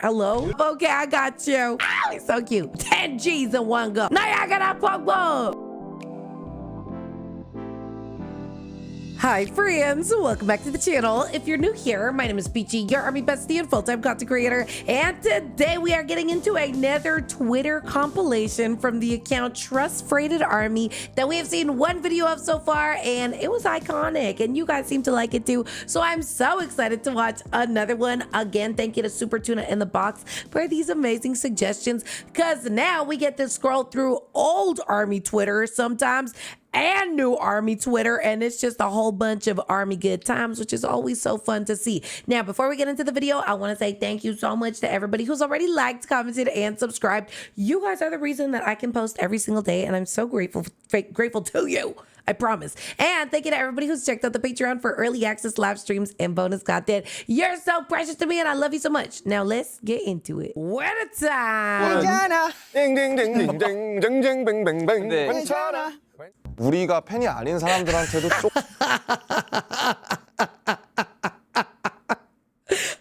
Hello? Okay, I got you. He's so cute. 10 G's in one go. Now I got a pop. Hi friends, welcome back to the channel. If you're new here, my name is Peachy, your army bestie and full-time content creator, and today we are getting into another Twitter compilation from the account Trust Freighted Army that we have seen one video of so far, and it was iconic, and you guys seem to like it too, so I'm so excited to watch another one. Again, thank you to Super Tuna in the Box for these amazing suggestions, because now we get to scroll through old army Twitter sometimes, and new army Twitter, and it's just a whole bunch of army good times, which is always so fun to see. Now, before we get into the video, I want to say thank you so much to everybody who's already liked, commented, and subscribed. You guys are the reason that I can post every single day, and I'm so grateful to you. I promise. And thank you to everybody who's checked out the Patreon for early access live streams and bonus content. You're so precious to me, and I love you so much. Now let's get into it. One at a time. 괜찮아. 우리가 팬이 아닌 사람들한테도 좀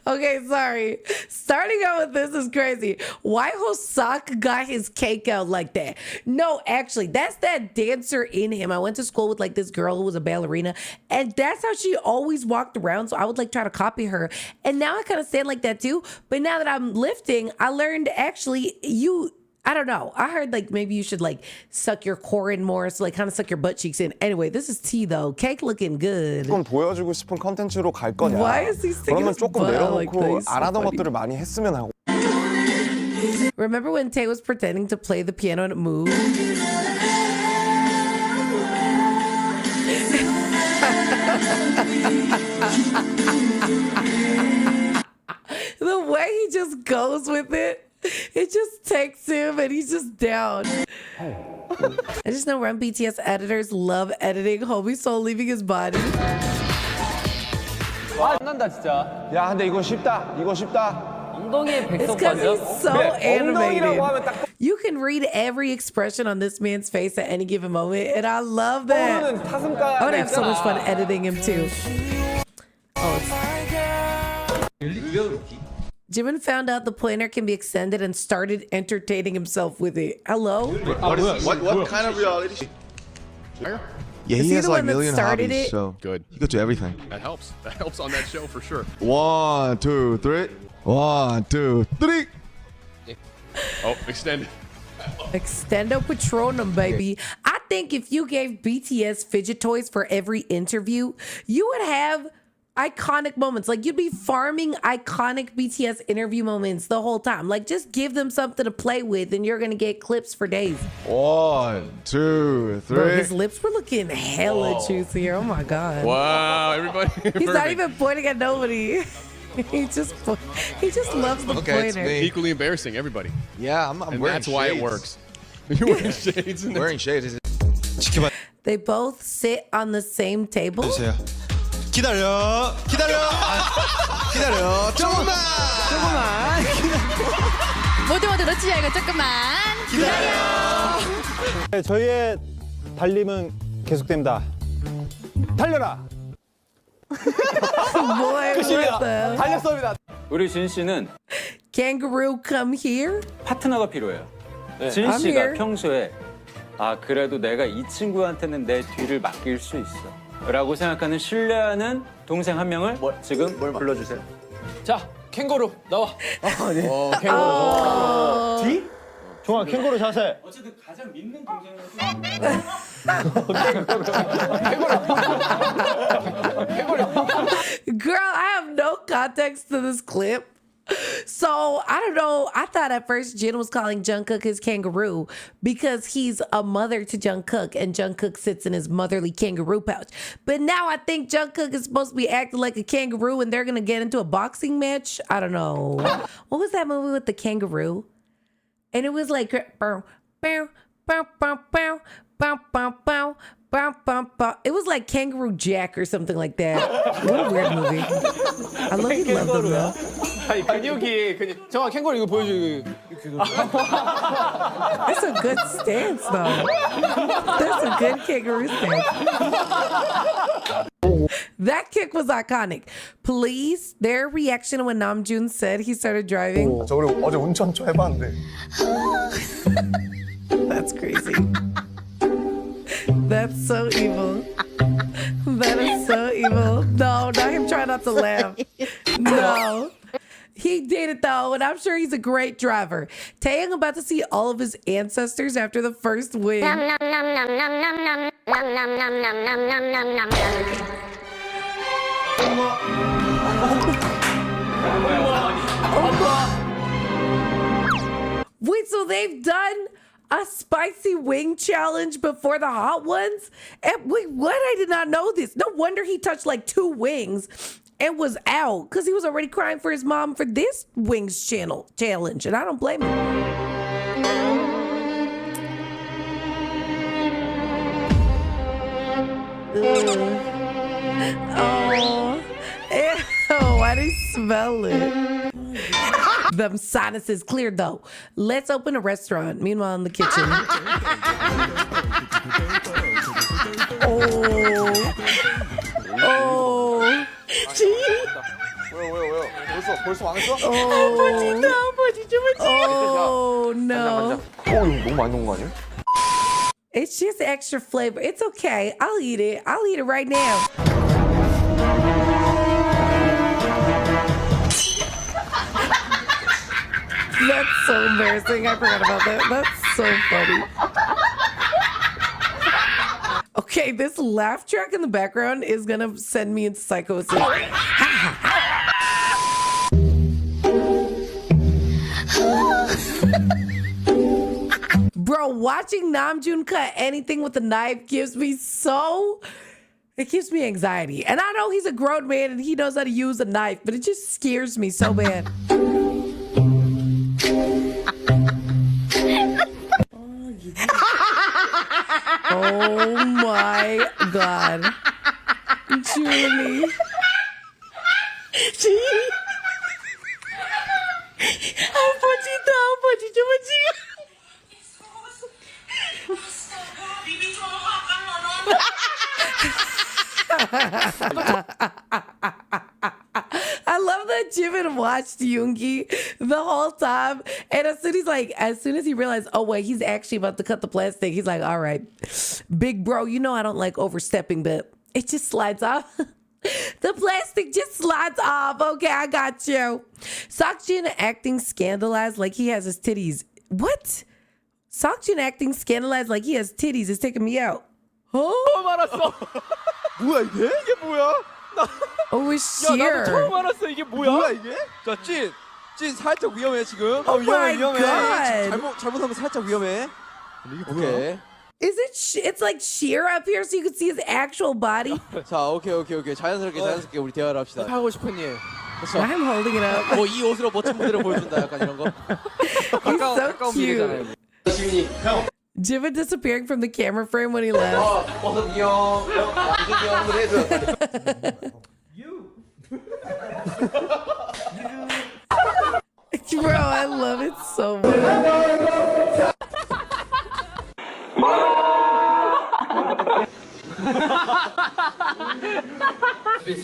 Okay, sorry. Starting out with this is crazy. Why Hosak got his cake out like that? No, actually, that's that dancer in him. I went to school with like this girl who was a ballerina, and that's how she always walked around. So I would like try to copy her. And now I kind of stand like that too. But now that I'm lifting, I learned actually I don't know. I heard like maybe you should like suck your core in more, so like kind of suck your butt cheeks in. Anyway, this is tea though. Cake looking good. 조금 보여주고 싶은 컨텐츠로 갈 거냐? Why is he sticking 그러면 his 조금 butt 내려놓고 like this? 안 하던 So 것들을 많이 했으면 하고. Remember when Tay was pretending to play the piano and it moved? The way he just goes with it. It just takes him and he's just down. I just know Run BTS editors love editing Homie Soul leaving his body. 와, 신난다 진짜. 야, 근데 이거 쉽다. 이거 쉽다. 엉덩이에 It's 백석 because 관절. he's so animated. You can read every expression on this man's face at any given moment, and I love that. I would have so much fun editing him too. Jimin found out the planner can be extended and started entertaining himself with it. Hello? What kind of reality? Yeah, Is he he has the like one that million started hobbies, it? so Good. he could do everything. That helps. That helps on that show for sure. 1, 2, 3. 1, 2, 3. Oh, extend. Extendo Patronum, baby. I think if you gave BTS fidget toys for every interview, you would have iconic moments. Like you'd be farming iconic BTS interview moments the whole time. Like just give them something to play with and you're gonna get clips for days. 1, 2, 3. Bro, his lips were looking hella juicy here. Oh my god. Wow, everybody. He's not even pointing at nobody. he just loves the Okay, it's pointer. me. Equally embarrassing, everybody. Yeah, I'm And wearing that's why it shades. works. You're wearing shades. And Wearing shades. 지켜봐 They both sit on the same table. 주세요. 기다려. 기다려. 조금만. 모두 놓치지 말고 조금만 기다려. 저희의 달림은 계속됩니다. 달려라. Boy, what the? 달렸습니다. 우리 진 씨는 Kangaroo come here? 파트너가 필요해요. 진 I'm 씨가 here. 평소에 그래도 내가 이 친구한테는 내 뒤를 맡길 수 있어. 라고 생각하는 신뢰하는 동생 한 명을 지금 불러주세요. 자, 캥거루 나와. 뒤? 좋아, 캥거루 자세. 어쨌든 가장 믿는 동생을 Girl, I have no context to this clip. So, I don't know. I thought at first Jin was calling Jungkook his kangaroo because he's a mother to Jungkook and Jungkook sits in his motherly kangaroo pouch. But now I think Jungkook is supposed to be acting like a kangaroo and they're going to get into a boxing match. I don't know. What was that movie with the kangaroo? And it was like, bow, bow, bow, bow, bow, bow, bow, bow. Bow, bow, bow. It was like Kangaroo Jack or something like that. What a weird movie. I love them though. 아니 근육이 정아 캥거루 이거 보여줘. That's a good stance though. That's a good kangaroo stance. That kick was iconic. Please, their reaction when Namjoon said he started driving. 저 우리 어제 운전 좀 해봤는데. That's crazy. That's so evil. That is so evil. No, not him trying not to laugh. No. He did it though, and I'm sure he's a great driver. Taeyang about to see all of his ancestors after the first win. Wait, so they've done a spicy wing challenge before the hot ones? And wait, what? I did not know this. No wonder he touched like 2 wings and was out, because he was already crying for his mom for this wings challenge, and I don't blame him. Oh, ew, why do you smell it? Them sinuses cleared though. Let's open a restaurant. Meanwhile, in the kitchen. Oh. 왜요? 벌써 망했어? Oh no. 이거 너무 많이 넣은 거 아니야? It's just extra flavor. It's okay. I'll eat it. I'll eat it right now. That's so embarrassing. I forgot about that. That's so funny. Okay, this laugh track in the background is gonna send me into psychosis. Bro, watching Namjoon cut anything with a knife gives me anxiety. And I know he's a grown man and he knows how to use a knife, but it just scares me so bad. Oh my God. Julie. I love that Jimin watched Yoongi the whole time, and as soon as he realized, oh wait, he's actually about to cut the plastic, he's like, all right, big bro, you know I don't like overstepping, but it just slides off. The plastic just slides off. Okay, I got you. Seokjin acting scandalized like he has his titties. What? Seokjin acting scandalized like he has titties is taking me out. Huh? 뭐야 이게? 이게 뭐야? Oh, it's sheer. 알았어. 이게 뭐야? 이게? 자, 찐 살짝 위험해 지금. Oh my God. 잘못하면 살짝 위험해. 이게 뭐야? 오케이. Is it? It's like sheer up here, so you can see his actual body. 자, 오케이. 자연스럽게 우리 대화를 합시다. 하고 싶은 일. I'm holding it up. 뭐 이 옷으로 멋진 무대를 보여준다, 약간 이런 거. He's so cute. Jimin disappearing from the camera frame when he left. 버섯이 형, 버섯이 형 한번 해줘. Bro, I love it so much. He's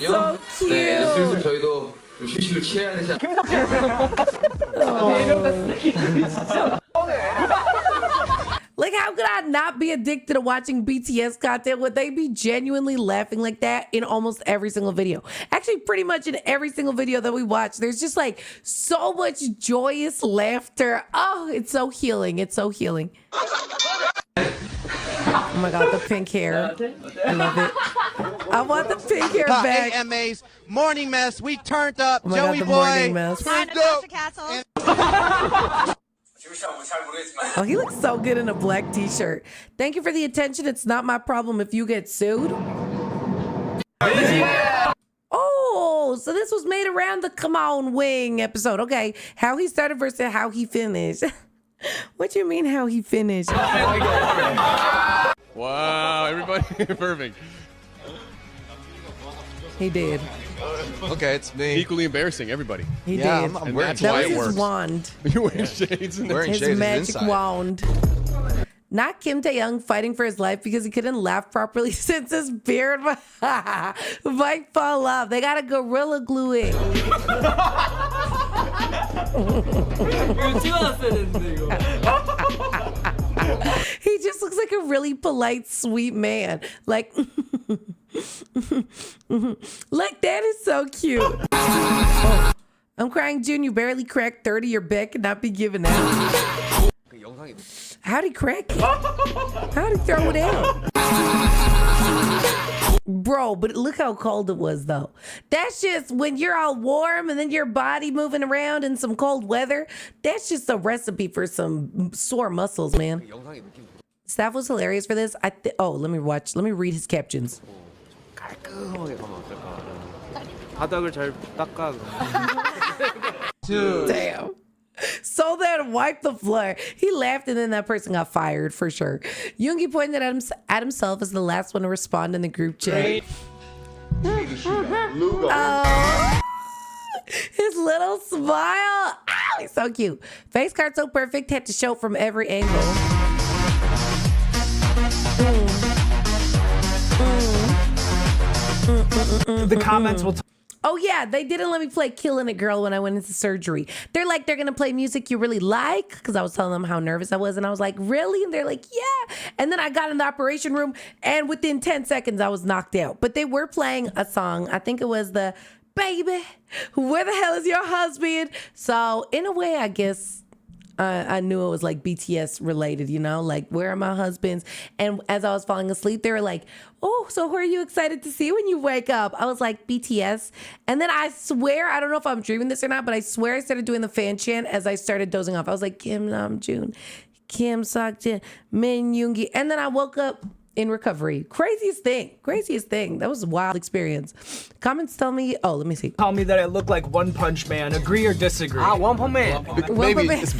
so cute. 슬슬 저희도 휴식을 취해야 되지 않나요? Like, how could I not be addicted to watching BTS content? Would they be genuinely laughing like that in almost every single video? Actually, pretty much in every single video that we watch, there's just like so much joyous laughter. Oh, it's so healing. It's so healing. Oh my God, the pink hair. I love it. I want the pink hair back. AMA's morning mess. We turned up. Oh my Joey God, the boy. morning mess. Oh, he looks so good in a black t-shirt. Thank you for the attention. It's not my problem if you get sued. Oh, so this was made around the Come On Wing episode. Okay, how he started versus how he finished. What do you mean how he finished? Wow, everybody, perfect. He did. Okay, it's me. Equally embarrassing, everybody. He Yeah, did. I'm And wearing that's That why was it his works. wand. You're wearing shades in there. Wearing His shades magic inside. wand. Not Kim Tae-young fighting for his life because he couldn't laugh properly since his beard might fall off. They gotta gorilla glue it. He just looks like a really polite, sweet man. Like, like that is so cute. Oh, I'm crying, June. You barely cracked 30. Your back and not be given out. How'd he crack it? How'd he throw it out? Bro, but look how cold it was, though. That's just when you're all warm and then your body moving around in some cold weather. That's just a recipe for some sore muscles, man. Staff was hilarious for this. Let me read his captions. 바닥을 잘 닦아. Damn. So then wipe the floor. He laughed and then that person got fired for sure. Yoongi pointed at himself as the last one to respond in the group chat. Oh, his little smile. Ow, he's so cute. Face card so perfect, had to show from every angle. The comments will. Oh yeah, they didn't let me play Killing It Girl when I went into surgery. They're gonna play music you really like, because I was telling them how nervous I was, and I was like, really? And they're like, yeah. And then I got in the operation room, and within 10 seconds I was knocked out. But they were playing a song. I think it was the Baby, Where the Hell Is Your Husband? So in a way, I guess I knew it was like BTS related, you know, like where are my husbands? And as I was falling asleep, they were like, oh, so who are you excited to see when you wake up? I was like, BTS. And then I swear, I don't know if I'm dreaming this or not, but I swear I started doing the fan chant as I started dozing off. I was like, Kim Namjoon, Kim Seokjin, Min Yoongi. And then I woke up in recovery. Craziest thing. That was a wild experience. Comments tell me, let me see. Tell me that I look like One Punch Man. Agree or disagree? One Punch Man. Maybe it's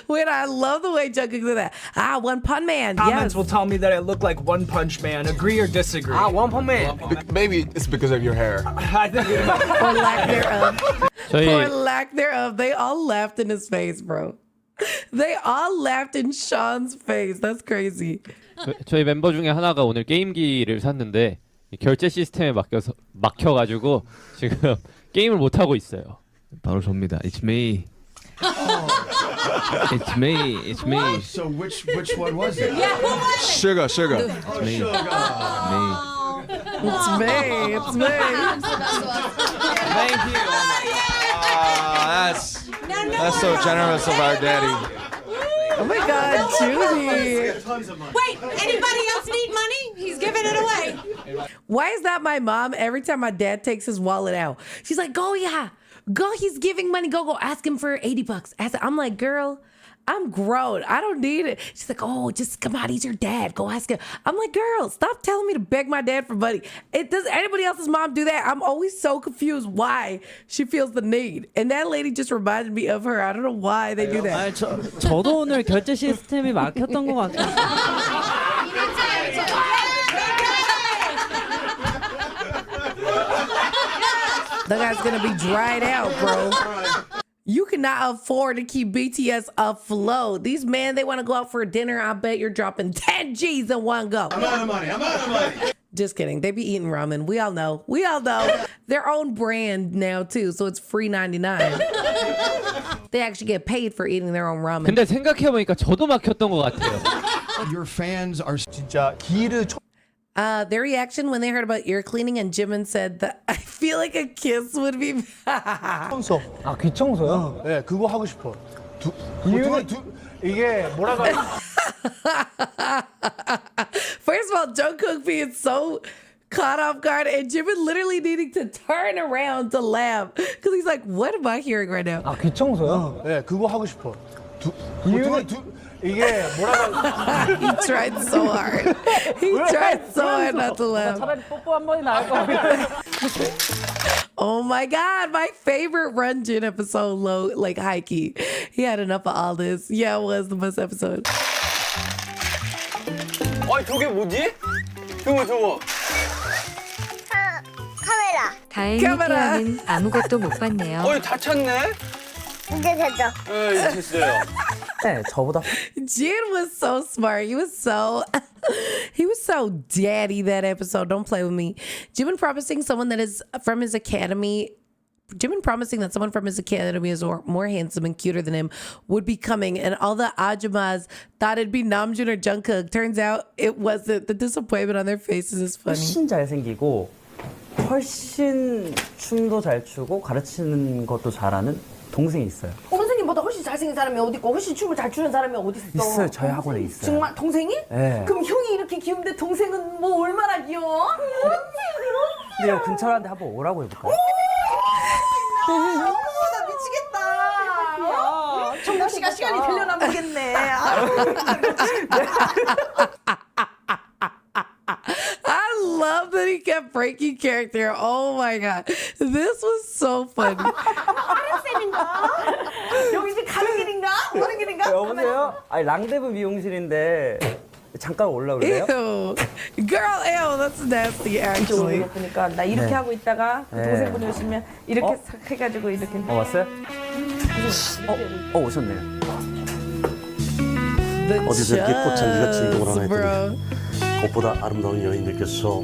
Wait, I love the way Jungkook did that. One Punch Man. Comments Yes. will tell me that I look like One Punch Man. Agree or disagree? One Punch Man. maybe it's because of your hair. I think Or lack thereof. Or lack thereof. They all laughed in his face, bro. They all laughed in Sean's face. That's crazy. 저희 멤버 중에 하나가 오늘 게임기를 샀는데 결제 시스템에 막혀가지고 지금 게임을 못 하고 있어요. 바로 접니다. It's me. It's me. It's me. So which one was it? Yeah, who was it? Sugar. It's me. It's me. Thank you. That's so generous of our daddy. Oh my God, Judy. Wait, anybody else need money? He's giving it away. Why is that my mom? Every time my dad takes his wallet out, she's like, go, yeah. Go, he's giving money. Go, ask him for $80. I'm like, girl, I'm grown. I don't need it. She's like, oh, just come on, he's your dad. Go ask him. I'm like, girl, stop telling me to beg my dad for money. Does anybody else's mom do that? I'm always so confused why she feels the need. And that lady just reminded me of her. I don't know why they do that. 저도 오늘 결제 시스템이 막혔던 것 같아요. That guy's gonna be dried out, bro. You cannot afford to keep BTS afloat. These men, they want to go out for dinner. I bet you're dropping 10 G's in one go. I'm out of money. Just kidding. They be eating ramen. We all know. Their own brand now too, so it's free 99. They actually get paid for eating their own ramen. 근데 생각해보니까 저도 막혔던 것 같아요. Your fans are 진짜 기를 Their reaction when they heard about ear cleaning and Jimin said that I feel like a kiss would be. 청소. 귀 청소요? 네, 그거 하고 싶어. 이게 뭐라고 First of all, Jungkook being so caught off guard and Jimin literally needing to turn around to laugh because he's like, what am I hearing right now? 귀 청소요? 네, 그거 하고 싶어. 이게 뭐라고 He tried so hard. Not to laugh. 차라리 뽀뽀 한 번이 나을 것 같아. Oh my God, my favorite Runjin episode, like Heike. He had enough of all this. Yeah, it was the best episode. 저게 뭐지? 저거. 카메라. 다행히 태아는 아무것도 못 봤네요. 다 찼네? 이제 됐죠. 네, 이제 됐어요. 네, 저보다 Jin was so smart. He was so daddy that episode. Don't play with me. Jimin promising someone that is from his academy. Jimin promising that someone from his academy is more handsome and cuter than him would be coming, and all the ajumas thought it'd be Namjoon or Jungkook. Turns out it wasn't. The disappointment on their faces is funny. 훨씬 잘생기고 훨씬 춤도 잘 추고 가르치는 것도 잘하는 동생이 있어요. 선생님보다 훨씬 잘생긴 사람이 어디 있고 훨씬 춤을 잘 추는 사람이 어디 있어? 있어요. 저희 학원에 있어요. 정말 동생이? 네. 그럼 형이 이렇게 귀여운데 동생은 뭐 얼마나 귀여워? 근데요 근철한테 한번 오라고 해볼까요? 나 미치겠다. 정국 씨가 시간이 되려나 보겠네. I love that he kept breaking character. Oh my god, this was so funny. 다른 쌤인가? 여기 이제 가는 길인가? 오는 길인가? 여보세요? 아니 랑데브 미용실인데 잠깐 올라고 그래요? Ew, girl, ew, that's nasty. Actually, 그러니까 나 이렇게 네. 하고 있다가 네. 동생분이 오시면 이렇게 어? 싹 해가지고 이렇게. 왔어요? 오셨네요. the 어디서 이렇게 꽃향기가 진동을 하나 chubs, bro. 했더니 꽃보다 아름다운 여인들께서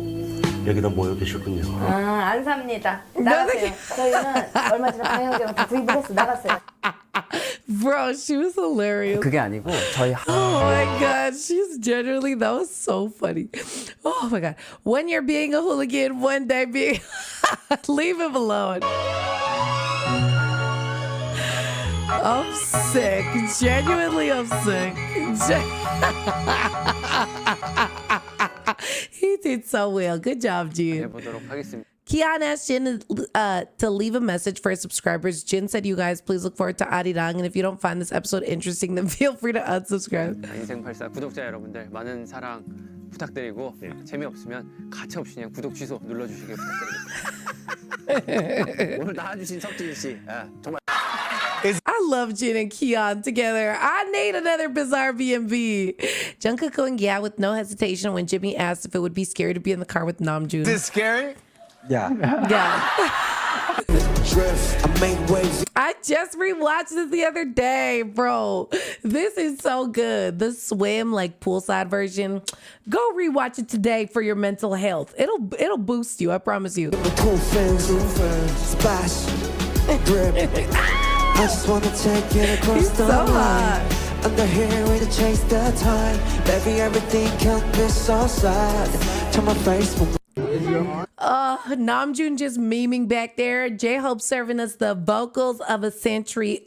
여기다 모여 계셨군요. 안 삽니다. 나갔어요. 저희는 얼마 전에 방향제로 다 구입을 했어. 나갔어요. Bro, she was hilarious. 그게 아니고 저희 Oh my god, she's genuinely, that was so funny. Oh my god. When you're being a hooligan, one day being leave him alone. I'm sick. Genuinely I'm sick. He did so well. Good job, Jin. 해보도록 하겠습니다. Kian asked Jin to leave a message for his subscribers. Jin said, you guys, please look forward to Arirang. And if you don't find this episode interesting, then feel free to unsubscribe. 인생84 구독자 여러분들 많은 사랑 부탁드리고 재미없으면 가차없이 그냥 구독 취소 눌러주시길 부탁드리겠습니다. 오늘 나와주신 석진 씨, 정말. I love Jin and Kian together. I need another bizarre B&B. Jungkook going yeah with no hesitation when Jimmy asked if it would be scary to be in the car with Namjoon. Is this scary? Yeah. I just rewatched this the other day, bro. This is so good. The swim like poolside version. Go rewatch it today for your mental health. It'll boost you. I promise you. I just wanna take it across the line. Under here way to chase the time. Baby, everything can be so sad. Turn my face from Namjoon just memeing back there. J-Hope serving us the vocals of a century.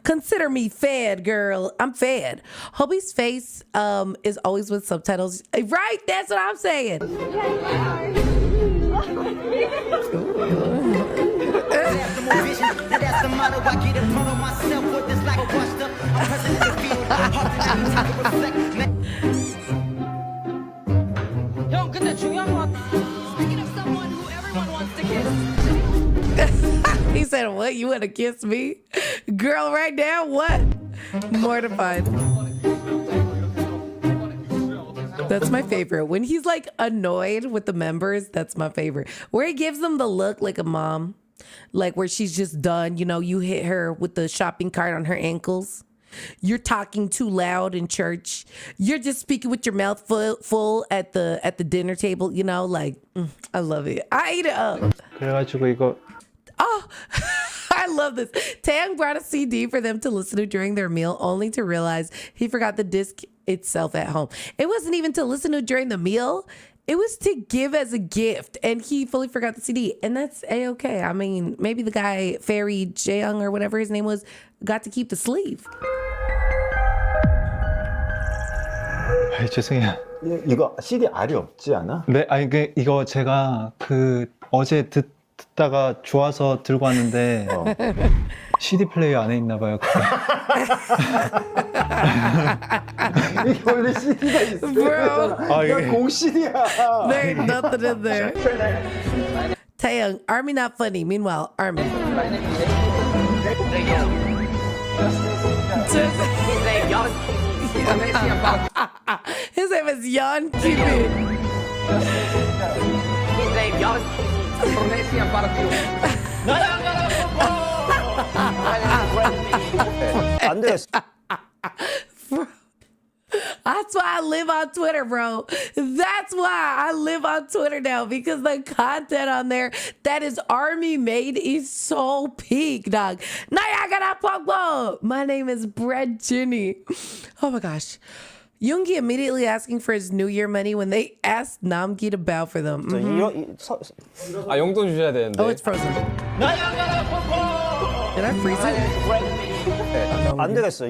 Consider me fed, girl. I'm fed. Hobie's face is always with subtitles. Right? That's what I'm saying. 형 근데 중요한 건 Speaking of someone who everyone wants to kiss. He said, what? You want to kiss me? Girl, right now? What? Mortified. That's my favorite. When he's like annoyed with the members, that's my favorite. Where he gives them the look like a mom. Like where she's just done. You know, you hit her with the shopping cart on her ankles. You're talking too loud in church. You're just speaking with your mouth full at the dinner table. You know, like, I love it. I eat it up. 그래가지고 이거 Oh, I love this. Taeyang brought a CD for them to listen to during their meal, only to realize he forgot the disc itself at home. It wasn't even to listen to during the meal. It was to give as a gift, and he fully forgot the CD, and that's A-okay. I mean, maybe the guy, Fairy Jaeyoung or whatever his name was, got to keep the sleeve. 죄송해요. 이거 CD 알이 없지 않아? 네, 아니 이거 제가 그 어제 듣다가 좋아서 들고 왔는데 CD 플레이어 안에 있나 봐요. 이게 원래 CD가 있어. Bro. 이거 공 CD야. There's nothing in there. Taeyang, Army not funny. Meanwhile, Army. His name is Yon Cupid. His name Yon. 안 돼. That's why I live on Twitter, bro. That's why I live on Twitter now, because the content on there that is army made is so peak, dog. My name is Bread Ginny. Oh my gosh. Yoongi immediately asking for his New Year money when they asked Namgi to bow for them. 아 용돈 주셔야 되는데. Oh, it's frozen. Did I freeze it? 안 되겠어.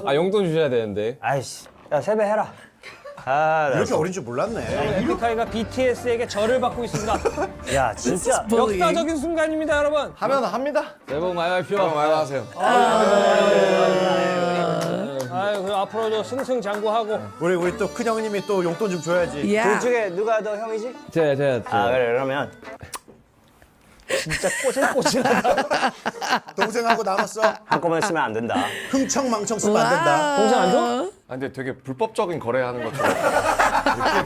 아 용돈 주셔야 되는데. 아이씨, 야 세배해라. 아, 이렇게 어린 줄 몰랐네. 에픽하이가 BTS에게 절을 받고 있습니다. 야, 진짜 bullying. 역사적인 순간입니다, 여러분. 하면 합니다. 새해 복 많이 하십시오. 새해 복 많이 하세요. 아유, 그럼 앞으로도 승승장구하고. 우리 또 큰형님이 또 용돈 좀 줘야지. Yeah. 둘 중에 누가 더 형이지? 제가. 아, 그래, 그러면. 진짜 꼬질꼬질하다. 동생하고 나눴어. 한꺼번에 쓰면 안 된다. 흥청망청 쓰면 안 된다. 동생 안 줘? 아 근데 되게 불법적인 거래하는 것처럼.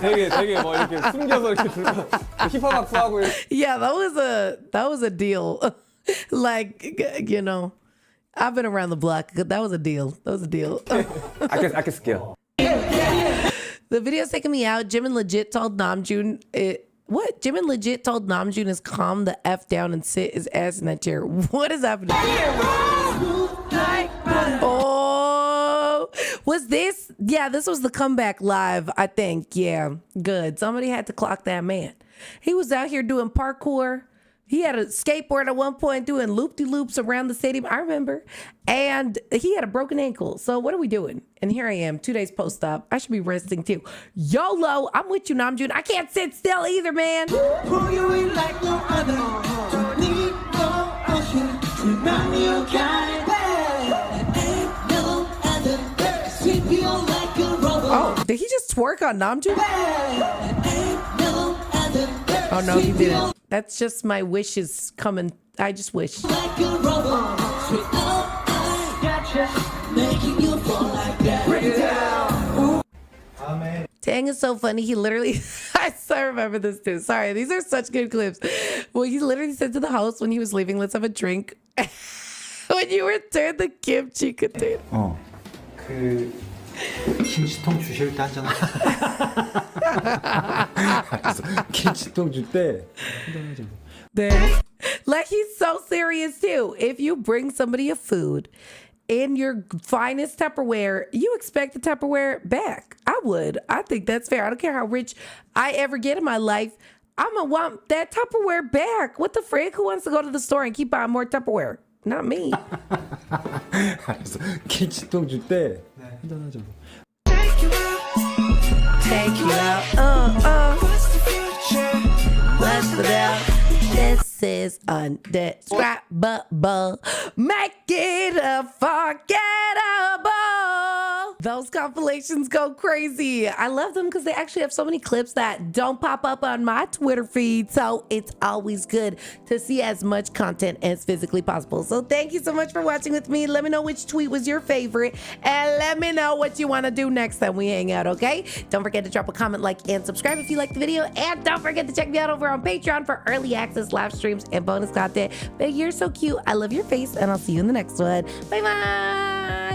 되게 뭐 이렇게 숨겨서 이렇게 불법 힙합 악수하고. Yeah, that was a deal. Like, you know, I've been around the block. That was a deal. I can scale. The video's taking me out. Jimin legit told Namjoon what? Jimin legit told Namjoon to calm the F down and sit his ass in that chair. What is happening? Oh, was this? Yeah, this was the comeback live, I think. Yeah, good. Somebody had to clock that man. He was out here doing parkour. He had a skateboard at one point doing loop-de-loops around the stadium. I remember. And he had a broken ankle. So what are we doing? And here I am, 2 days post-op. I should be resting too. YOLO, I'm with you, Namjoon. I can't sit still either, man. Pull you in like no other. Don't need no ocean. Remind me you got it bad. Ain't no other. Sweep you like a robot. Oh, did he just twerk on Namjoon? Ain't no other. Oh, no, he didn't. That's just my wishes coming. I just wish. Like a robot. Sweep up, I gotcha. Making you fall like that. Break it down. Dang, it's so funny. He literally, I still remember this too. Sorry, these are such good clips. Well, he literally said to the host when he was leaving, let's have a drink. When you return the kimchi container. 그 김치통 주실 때 한잔 김치통 줄 때. Like, he's so serious too. If you bring somebody a food in your finest Tupperware, you expect the Tupperware back. I would. I think that's fair. I don't care how rich I ever get in my life. I'm going to want that Tupperware back. What the frick? Who wants to go to the store and keep buying more Tupperware? Not me. 알았어. 김치통 줄 때. 한잔 하자. Take you out. What's the future? What's the doubt? This is undescribable. Make it unforgettable. Those compilations go crazy. I love them because they actually have so many clips that don't pop up on my Twitter feed. So it's always good to see as much content as physically possible. So thank you so much for watching with me. Let me know which tweet was your favorite. And let me know what you want to do next time we hang out, okay? Don't forget to drop a comment, like, and subscribe if you liked the video. And don't forget to check me out over on Patreon for early access, live streams, and bonus content. But you're so cute. I love your face, and I'll see you in the next one. Bye-bye.